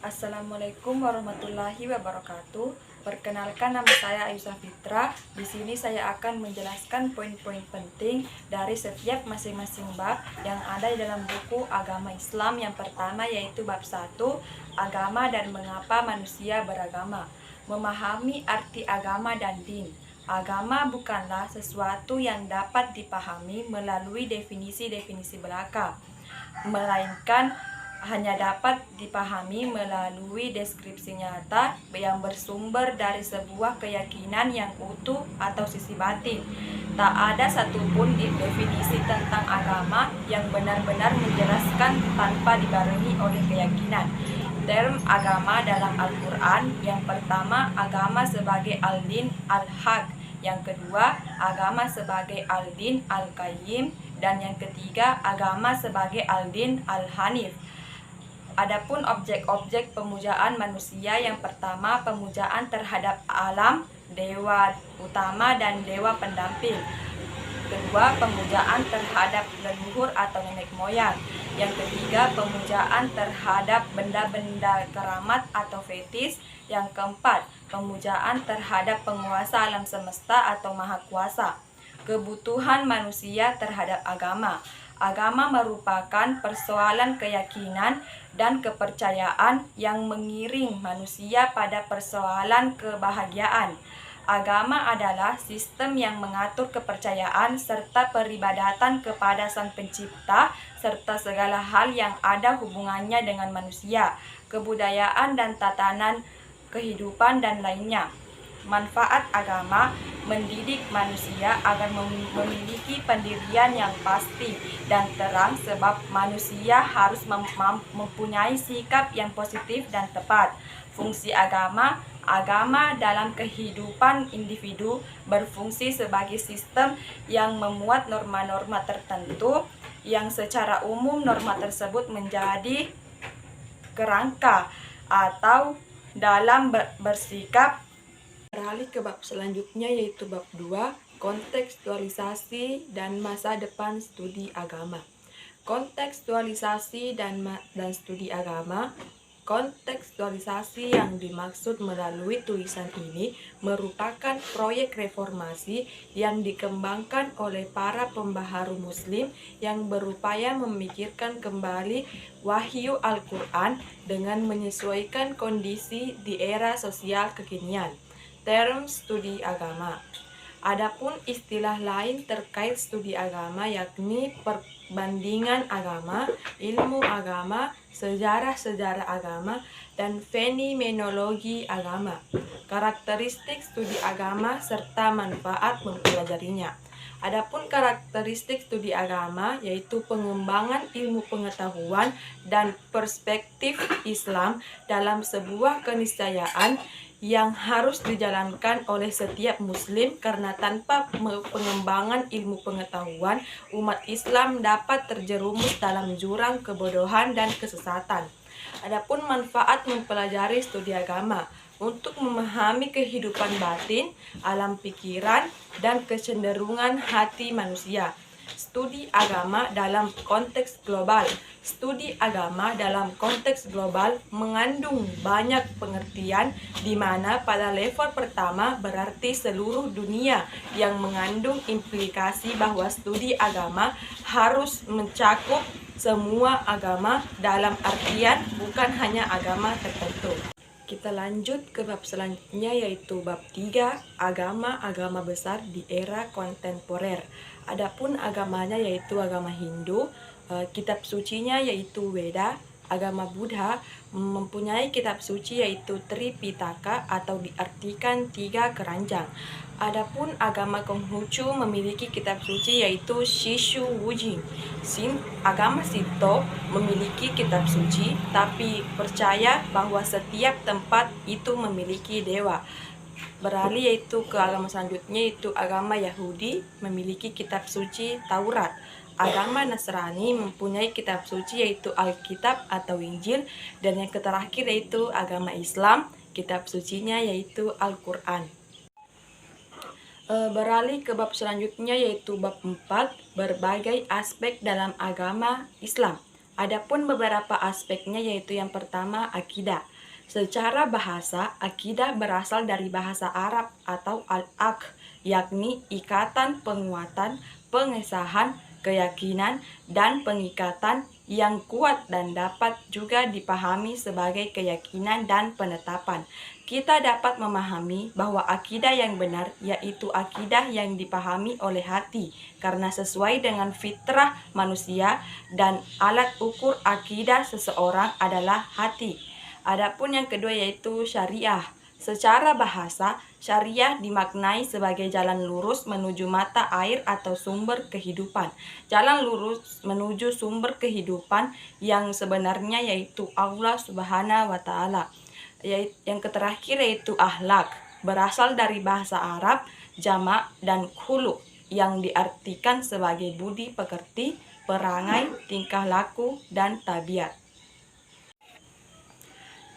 Assalamualaikum warahmatullahi wabarakatuh. Perkenalkan, nama saya Ayusa Fitra. Di sini saya akan menjelaskan poin-poin penting dari setiap masing-masing bab yang ada di dalam buku Agama Islam. Yang pertama yaitu bab 1, Agama dan Mengapa Manusia Beragama. Memahami arti agama dan din. Agama bukanlah sesuatu yang dapat dipahami melalui definisi-definisi belaka, melainkan hanya dapat dipahami melalui deskripsi nyata yang bersumber dari sebuah keyakinan yang utuh atau sisi batin. Tak ada satupun definisi tentang agama yang benar-benar menjelaskan tanpa dibarengi oleh keyakinan. Term agama dalam Al-Quran: yang pertama, agama sebagai al-din al-haq; yang kedua, agama sebagai al-din al-qayyim; dan yang ketiga, agama sebagai al-din al-hanif. Adapun objek-objek pemujaan manusia: yang pertama, pemujaan terhadap alam, dewa utama dan dewa pendamping. Kedua, pemujaan terhadap leluhur atau nenek moyang. Yang ketiga, pemujaan terhadap benda-benda keramat atau fetis. Yang keempat, pemujaan terhadap penguasa alam semesta atau maha kuasa. Kebutuhan manusia terhadap agama. Agama merupakan persoalan keyakinan dan kepercayaan yang mengiring manusia pada persoalan kebahagiaan. Agama adalah sistem yang mengatur kepercayaan serta peribadatan kepada Sang Pencipta serta segala hal yang ada hubungannya dengan manusia, kebudayaan dan tatanan kehidupan dan lainnya. Manfaat agama: mendidik manusia agar memiliki pendirian yang pasti dan terang, sebab manusia harus mempunyai sikap yang positif dan tepat. Fungsi agama: agama dalam kehidupan individu berfungsi sebagai sistem yang memuat norma-norma tertentu, yang secara umum norma tersebut menjadi kerangka atau dalam bersikap. Beralih ke bab selanjutnya yaitu bab 2, kontekstualisasi dan masa depan studi agama. Kontekstualisasi dan studi agama. Kontekstualisasi yang dimaksud melalui tulisan ini merupakan proyek reformasi yang dikembangkan oleh para pembaharu muslim yang berupaya memikirkan kembali wahyu Al-Quran dengan menyesuaikan kondisi di era sosial kekinian. Term studi agama. Adapun istilah lain terkait studi agama yakni perbandingan agama, ilmu agama, sejarah-sejarah agama, dan fenomenologi agama. Karakteristik studi agama serta manfaat mempelajarinya. Adapun karakteristik studi agama yaitu pengembangan ilmu pengetahuan dan perspektif Islam dalam sebuah keniscayaan yang harus dijalankan oleh setiap muslim, karena tanpa pengembangan ilmu pengetahuan, umat Islam dapat terjerumus dalam jurang kebodohan dan kesesatan. Adapun manfaat mempelajari studi agama: untuk memahami kehidupan batin, alam pikiran, dan kecenderungan hati manusia. Studi agama dalam konteks global. Studi agama dalam konteks global mengandung banyak pengertian, di mana pada level pertama berarti seluruh dunia, yang mengandung implikasi bahwa studi agama harus mencakup semua agama dalam artian bukan hanya agama tertentu. Kita lanjut ke bab selanjutnya yaitu bab 3, agama-agama besar di era kontemporer. Adapun agamanya yaitu agama Hindu, kitab sucinya yaitu Weda. Agama Buddha mempunyai kitab suci yaitu Tripitaka atau diartikan 3 keranjang. Adapun agama Konghucu memiliki kitab suci yaitu Shishu Wujing. Agama Shinto memiliki kitab suci, tapi percaya bahwa setiap tempat itu memiliki dewa. Beralih yaitu ke agama selanjutnya yaitu agama Yahudi memiliki kitab suci Taurat. Agama Nasrani mempunyai kitab suci yaitu Alkitab atau Injil. Dan yang terakhir yaitu agama Islam, kitab sucinya yaitu Al-Quran. Beralih ke bab selanjutnya yaitu bab 4, berbagai aspek dalam agama Islam. Adapun beberapa aspeknya yaitu yang pertama akidah. Secara bahasa, akidah berasal dari bahasa Arab atau al-aqd, yakni ikatan, penguatan, pengesahan, keyakinan, dan pengikatan yang kuat dan dapat juga dipahami sebagai keyakinan dan penetapan. Kita dapat memahami bahwa akidah yang benar yaitu akidah yang dipahami oleh hati karena sesuai dengan fitrah manusia dan alat ukur akidah seseorang adalah hati. Adapun yang kedua yaitu syariah. Secara bahasa, syariah dimaknai sebagai jalan lurus menuju mata air atau sumber kehidupan. Jalan lurus menuju sumber kehidupan yang sebenarnya yaitu Allah Subhanahu wa Ta'ala. Yang terakhir yaitu akhlak, berasal dari bahasa Arab jamak dan khuluq yang diartikan sebagai budi pekerti, perangai, tingkah laku, dan tabiat.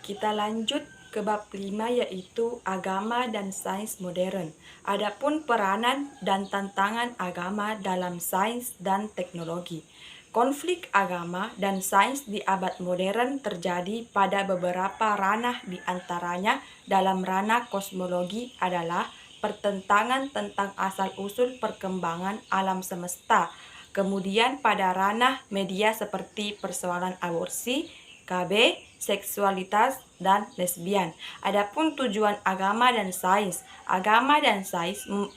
Kita lanjut ke bab 5 yaitu agama dan sains modern. Adapun peranan dan tantangan agama dalam sains dan teknologi. Konflik agama dan sains di abad modern terjadi pada beberapa ranah, di antaranya dalam ranah kosmologi adalah pertentangan tentang asal-usul perkembangan alam semesta. Kemudian pada ranah media seperti persoalan aborsi, KB, seksualitas, dan lesbian. Adapun tujuan agama dan sains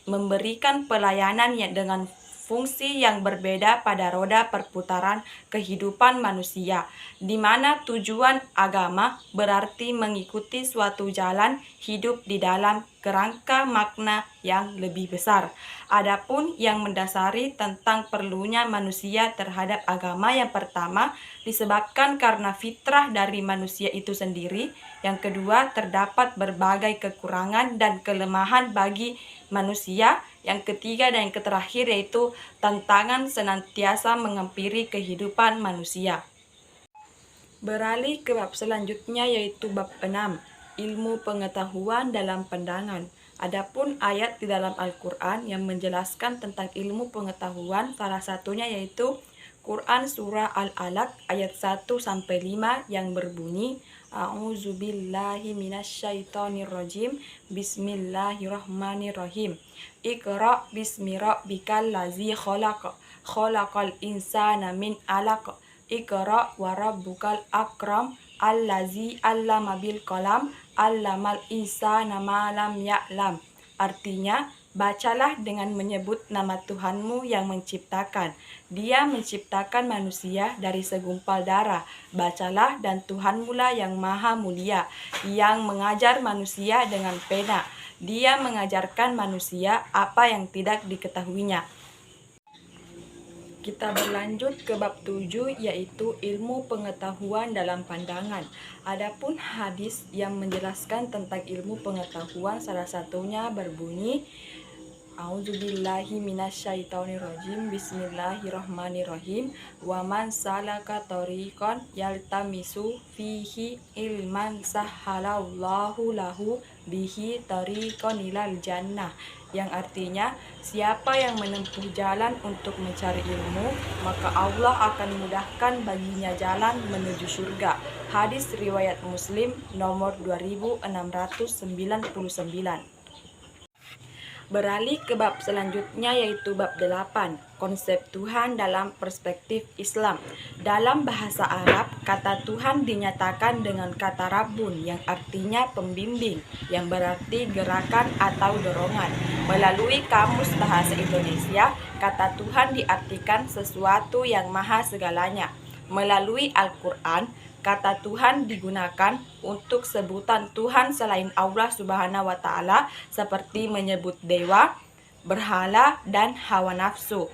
memberikan pelayanan yang dengan fungsi yang berbeda pada roda perputaran kehidupan manusia, di mana tujuan agama berarti mengikuti suatu jalan hidup di dalam kerangka makna yang lebih besar. Adapun yang mendasari tentang perlunya manusia terhadap agama yang pertama disebabkan karena fitrah dari manusia itu sendiri. Yang kedua, terdapat berbagai kekurangan dan kelemahan bagi manusia. Yang ketiga dan yang terakhir yaitu tantangan senantiasa menghampiri kehidupan manusia. Beralih ke bab selanjutnya yaitu bab 6, ilmu pengetahuan dalam pandangan. Adapun ayat di dalam Al-Quran yang menjelaskan tentang ilmu pengetahuan, salah satunya yaitu Quran Surah Al-Alaq ayat 1-5 yang berbunyi A'udzubillahi minasyaitonirrajim. Bismillahirrahmanirrahim. Iqra bismi rabbikal ladzi khalaq. Khalaqal insana min 'alaq. Iqra wa rabbukal akram. Allazi 'allama bil qalam. 'Allamal insana ma lam ya'lam. Artinya, bacalah dengan menyebut nama Tuhanmu yang menciptakan. Dia menciptakan manusia dari segumpal darah. Bacalah, dan Tuhanmulah yang maha mulia, yang mengajar manusia dengan pena. Dia mengajarkan manusia apa yang tidak diketahuinya. Kita berlanjut ke bab 7 yaitu ilmu pengetahuan dalam pandangan. Adapun hadis yang menjelaskan tentang ilmu pengetahuan salah satunya berbunyi A'udzubillahi minasyaitonirrajim. Bismillahirrahmanirrahim. Wa man salaka thoriqan yaltamisu fihi ilman sahhalallahu lahu bihi thariqan ilal jannah. Yang artinya, siapa yang menempuh jalan untuk mencari ilmu, maka Allah akan mudahkan baginya jalan menuju surga. Hadis riwayat Muslim nomor 2699. Beralih ke bab selanjutnya yaitu bab 8, konsep Tuhan dalam perspektif Islam. Dalam bahasa Arab, kata Tuhan dinyatakan dengan kata Rabbun yang artinya pembimbing, yang berarti gerakan atau dorongan. Melalui kamus bahasa Indonesia, kata Tuhan diartikan sesuatu yang maha segalanya. Melalui Al-Quran, kata Tuhan digunakan untuk sebutan Tuhan selain Allah Subhanahu wa Ta'ala, seperti menyebut dewa, berhala, dan hawa nafsu.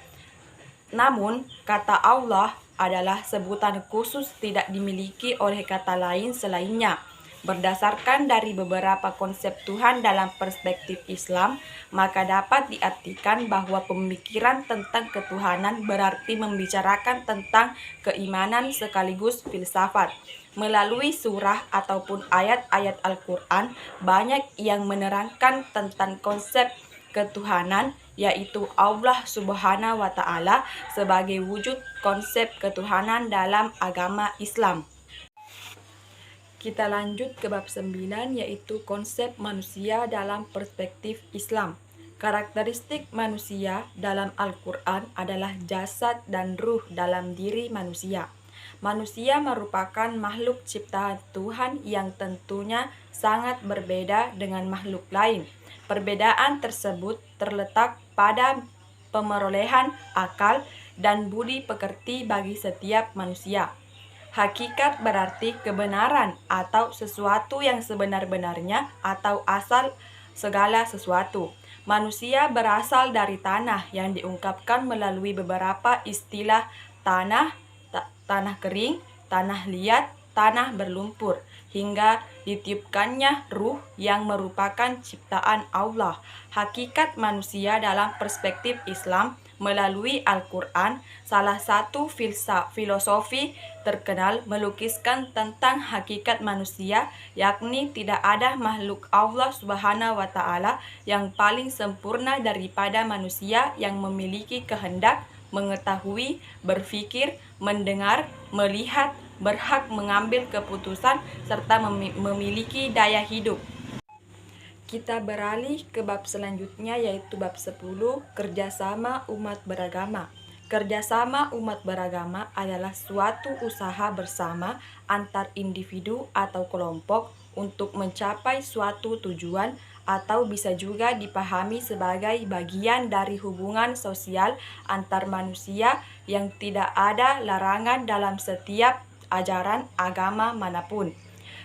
Namun, kata Allah adalah sebutan khusus tidak dimiliki oleh kata lain selainnya. Berdasarkan dari beberapa konsep Tuhan dalam perspektif Islam, maka dapat diartikan bahwa pemikiran tentang ketuhanan berarti membicarakan tentang keimanan sekaligus filsafat. Melalui surah ataupun ayat-ayat Al-Quran, banyak yang menerangkan tentang konsep ketuhanan yaitu Allah Subhanahu wa Ta'ala sebagai wujud konsep ketuhanan dalam agama Islam. Kita lanjut ke bab 9, yaitu konsep manusia dalam perspektif Islam. Karakteristik manusia dalam Al-Quran adalah jasad dan ruh dalam diri manusia. Manusia merupakan makhluk ciptaan Tuhan yang tentunya sangat berbeda dengan makhluk lain. Perbedaan tersebut terletak pada pemerolehan akal dan budi pekerti bagi setiap manusia. Hakikat berarti kebenaran atau sesuatu yang sebenar-benarnya atau asal segala sesuatu. Manusia berasal dari tanah yang diungkapkan melalui beberapa istilah tanah, tanah kering, tanah liat, tanah berlumpur, hingga ditiupkannya ruh yang merupakan ciptaan Allah. Hakikat manusia dalam perspektif Islam melalui Al-Quran, salah satu filosofi terkenal melukiskan tentang hakikat manusia, yakni tidak ada makhluk Allah Subhanahu wa Ta'ala yang paling sempurna daripada manusia yang memiliki kehendak, mengetahui, berpikir, mendengar, melihat, berhak mengambil keputusan, serta memiliki daya hidup. Kita beralih ke bab selanjutnya, yaitu bab 10, kerjasama umat beragama. Kerjasama umat beragama adalah suatu usaha bersama antar individu atau kelompok untuk mencapai suatu tujuan, atau bisa juga dipahami sebagai bagian dari hubungan sosial antar manusia yang tidak ada larangan dalam setiap ajaran agama manapun.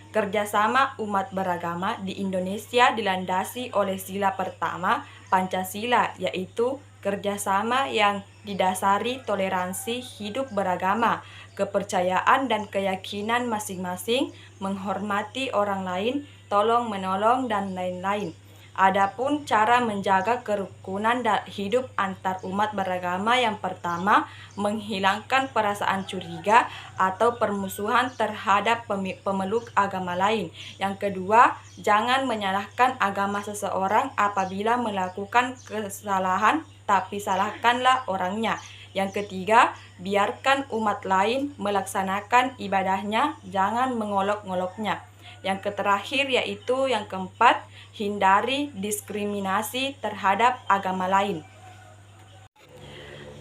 Kerjasama umat beragama di Indonesia dilandasi oleh sila pertama Pancasila, yaitu kerjasama yang didasari toleransi hidup beragama, kepercayaan dan keyakinan masing-masing, menghormati orang lain, tolong-menolong, dan lain-lain. Adapun cara menjaga kerukunan hidup antar umat beragama, yang pertama, menghilangkan perasaan curiga atau permusuhan terhadap pemeluk agama lain. Yang kedua, jangan menyalahkan agama seseorang apabila melakukan kesalahan, tapi salahkanlah orangnya. Yang ketiga, biarkan umat lain melaksanakan ibadahnya, jangan mengolok-ngoloknya. Yang terakhir, yaitu yang keempat, hindari diskriminasi terhadap agama lain.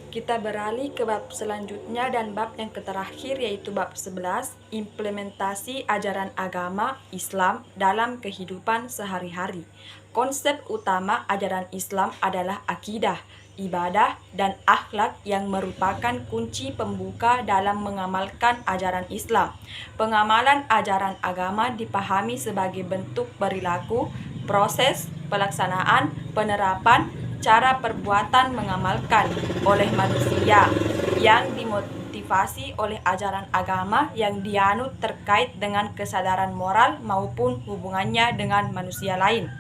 Kita beralih ke bab selanjutnya dan bab yang terakhir, yaitu bab 11, implementasi ajaran agama Islam dalam kehidupan sehari-hari. Konsep utama ajaran Islam adalah akidah, ibadah, dan akhlak yang merupakan kunci pembuka dalam mengamalkan ajaran Islam. Pengamalan ajaran agama dipahami sebagai bentuk perilaku, proses, pelaksanaan, penerapan, cara perbuatan mengamalkan oleh manusia yang dimotivasi oleh ajaran agama yang dianut terkait dengan kesadaran moral maupun hubungannya dengan manusia lain.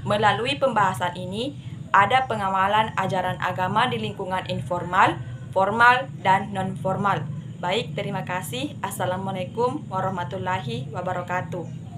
Melalui pembahasan ini, ada pengamalan ajaran agama di lingkungan informal, formal, dan non-formal. Baik, terima kasih. Assalamualaikum warahmatullahi wabarakatuh.